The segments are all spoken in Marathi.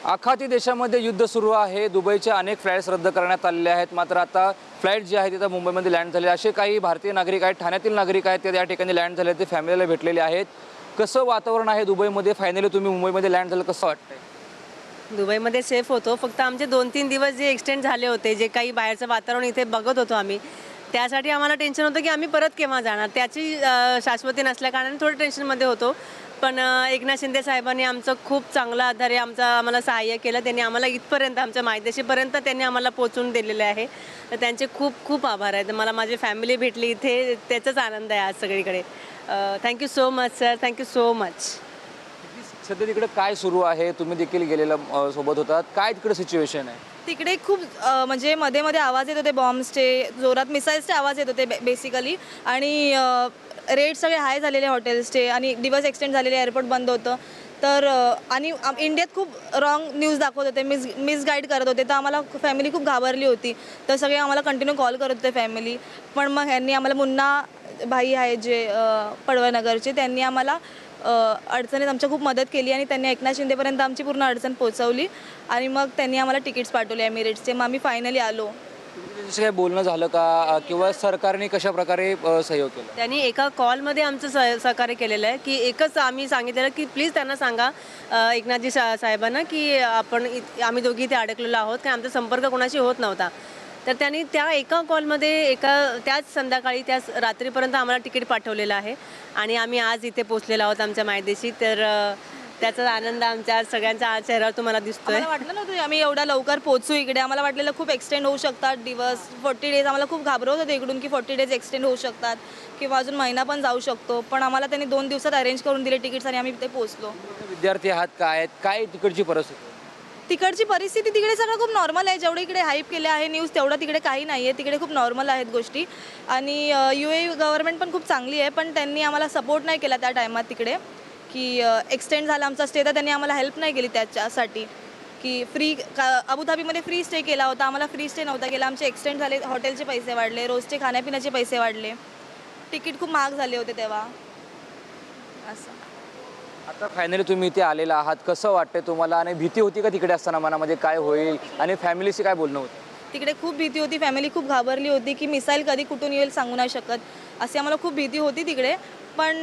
आखाती देशामध्ये युद्ध सुरू आहे। दुबईचे अनेक फ्लाइट्स रद्द करण्यात आलेले आहेत। मात्र आता फ्लाइट जी आहे तिथं मुंबईमध्ये लँड झाले। असे काही भारतीय नागरिक आहेत, ठाण्यातील नागरिक आहेत, ते या ठिकाणी लँड झाले, ते फॅमिलीला भेटलेले आहेत। कसं वातावरण आहे दुबईमध्ये? फायनली तुम्ही मुंबईमध्ये लँड झालं, कसं वाटतंय? दुबईमध्ये सेफ होतो। फक्त आमचे 2-3 दिवस जे एक्सटेंड झाले होते, जे काही बाहेरचं वातावरण इथे बघत होतो आम्ही, त्यासाठी आम्हाला टेन्शन होतं की आम्ही परत केव्हा जाणार, त्याची शाश्वती नसल्याकारणाने थोडं टेन्शनमध्ये होतो। पण एकनाथ शिंदे साहेबांनी आमचं खूप चांगलं आधारे आम्हाला सहाय्य केलं। त्यांनी आम्हाला इथपर्यंत, आमच्या मायदेशीपर्यंत त्यांनी आम्हाला पोहोचून दिलेले आहे। तर त्यांचे खूप खूप आभार आहेत। मला माझी फॅमिली भेटली इथे, त्याचाच आनंद आहे आज सगळीकडे। Thank you so much sir, thank you so much. सध्या तिकडे काय सुरू आहे? तुम्ही देखील गेलेला सोबत होतात, काय तिकडे सिच्युएशन आहे? तिकडे खूप म्हणजे मध्ये मध्ये आवाज येत होते, बॉम्बचे, जोरात मिसाईल्सचे आवाज येत होते बेसिकली। आणि रेट सगळे हाय झालेले हॉटेल्सचे, आणि दिवस एक्सटेंड झालेले, एअरपोर्ट बंद होतं। तर आणि इंडियात खूप रॉंग न्यूज दाखवत होते, मिसगाईड करत होते। तर आम्हाला फॅमिली खूप घाबरली होती। तर सगळे आम्हाला कंटिन्यू कॉल करत होते फॅमिली। पण मग ह्यांनी आम्हाला, मुन्ना भाई आहे जे पडवळनगरचे, त्यांनी आम्हाला अडचणीत आमच्या खूप मदत केली आणि त्यांनी एकनाथ शिंदेपर्यंत आमची पूर्ण अडचण पोहोचवली। आणि मग त्यांनी आम्हाला तिकीट्स पाठवले एमिरेट्सचे। मग आम्ही फायनली आलो। त्यांच्याशी काही बोलणं झालं का, किंवा सरकारने कशा प्रकारे सहयोग केला? त्यांनी एका कॉलमध्ये आमचं सहकार्य केलेलं आहे की एकच आम्ही सांगितलेलं की प्लीज त्यांना सांगा एकनाथजी साहेबांना की आम्ही दोघी इथे अडकलेलो आहोत, कारण आमचा संपर्क कोणाशी होत नव्हता। तर त्यांनी त्या एका कॉलमध्ये त्याच संध्याकाळी, त्याच रात्रीपर्यंत आम्हाला तिकीट पाठवलेलं आहे। आणि आम्ही आज इथे पोचलेलो आहोत आमच्या मायदेशी। तर त्याचा आनंद आमच्या सगळ्यांच्या चेहऱ्यावर तुम्हाला दिसतोय। आम्हाला वाटलं नव्हतं आम्ही एवढा लवकर पोहोचू इकडे। आम्हाला वाटलेलं खूप एक्सटेंड होऊ शकतात दिवस, 40 डेज। आम्हाला खूप घाबरवत होते इकडून की 40 डेज एक्सटेंड होऊ शकतात किंवा अजून महिना पण जाऊ शकतो। पण आम्हाला त्यांनी 2 दिवसात अरेंज करून दिले तिकीट्स आणि आम्ही इथे पोहोचलो। विद्यार्थी आहात, काय तिकडची परिस्थिती? तिकडची परिस्थिती तिकडे सगळं खूप नॉर्मल आहे। जेवढं इकडे हाईप केले आहे न्यूज, तेवढं तिकडे काही नाही आहे। तिकडे खूप नॉर्मल आहेत गोष्टी। आणि UAE गव्हर्नमेंट पण खूप चांगली आहे, पण त्यांनी आम्हाला सपोर्ट नाही केला त्या टायमात तिकडे की एक्सटेंड झाला आमचा स्टे, तर त्यांनी आम्हाला हेल्प नाही केली त्याच्यासाठी की अबुधाबीमध्ये फ्री स्टे केला होता, आम्हाला फ्री स्टे नव्हता केला। आमचे एक्सटेंड झाले, हॉटेलचे पैसे वाढले, रोजचे खाण्यापिण्याचे पैसे वाढले, तिकीट खूप महाग झाले होते तेव्हा असं। आता फायनली तुम्ही इथे आलेला आहात, कसं वाटतंय तुम्हाला? आणि भीती होती का तिकडे असताना मनामध्ये, काय होईल? आणि फॅमिलीशी काय बोलणं होतं? तिकडे खूप भीती होती, फॅमिली खूप घाबरली होती की मिसाईल कधी कुठून येईल सांगू नाही शकत, अशी आम्हाला खूप भीती होती तिकडे। पण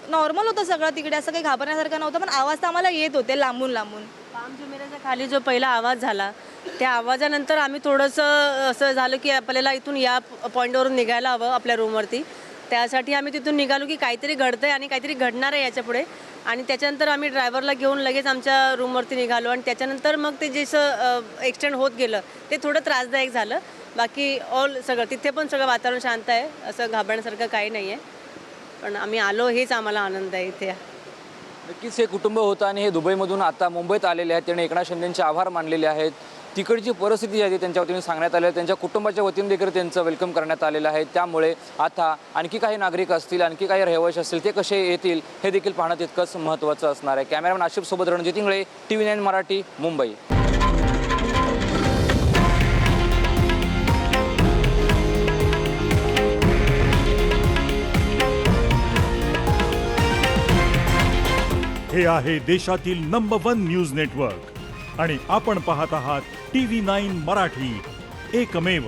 नॉर्मल होतं सगळं तिकडे, असं काही घाबरण्यासारखं नव्हतं। पण आवाज तर आम्हाला येत होते लांबून लांबून। पाम जुमेराच्या खाली जो पहिला आवाज झाला, त्या आवाजानंतर आम्ही थोडंसं असं झालं की आपल्याला इथून या पॉईंटवरून निघायला हवं आपल्या रूमवरती। त्यासाठी आम्ही तिथून निघालो की काहीतरी घडतंय आणि काहीतरी घडणार आहे याच्या पुढे। आणि त्याच्यानंतर आम्ही ड्रायव्हरला घेऊन लगेच आमच्या रूमवरती निघालो। आणि त्याच्यानंतर मग ते जसं एक्सटेंड होत गेलं ते थोडं त्रासदायक झालं। बाकी सगळं तिथे पण सगळं वातावरण शांत आहे, असं घाबरण्यासारखं काही नाही आहे। पण आम्ही आलो हेच आम्हाला आनंद आहे इथे। नक्कीच हे कुटुंब होतं आणि हे दुबईमधून आता मुंबईत आलेले आहेत। त्यांनी एकनाथ शिंदेंचे आभार मानलेले आहेत। तिकडची परिस्थिती आहे त्यांच्या वतीने सांगण्यात आली आहे, त्यांच्या कुटुंबाच्या वतीने देखील त्यांचं वेलकम करण्यात आलेलं आहे। त्यामुळे आता आणखी काही नागरिक असतील, आणखी काही रहिवासी असतील, ते कसे येतील हे देखील पाहणं तितकंच महत्त्वाचं असणार आहे। कॅमेरामॅन आशिफसोबत रणजित इंगळे, TV9 मराठी, मुंबई। हे आहे देशातील नंबर 1 न्यूज नेटवर्क आणि आपण पाहत आहात TV9 मराठी, एकमेव।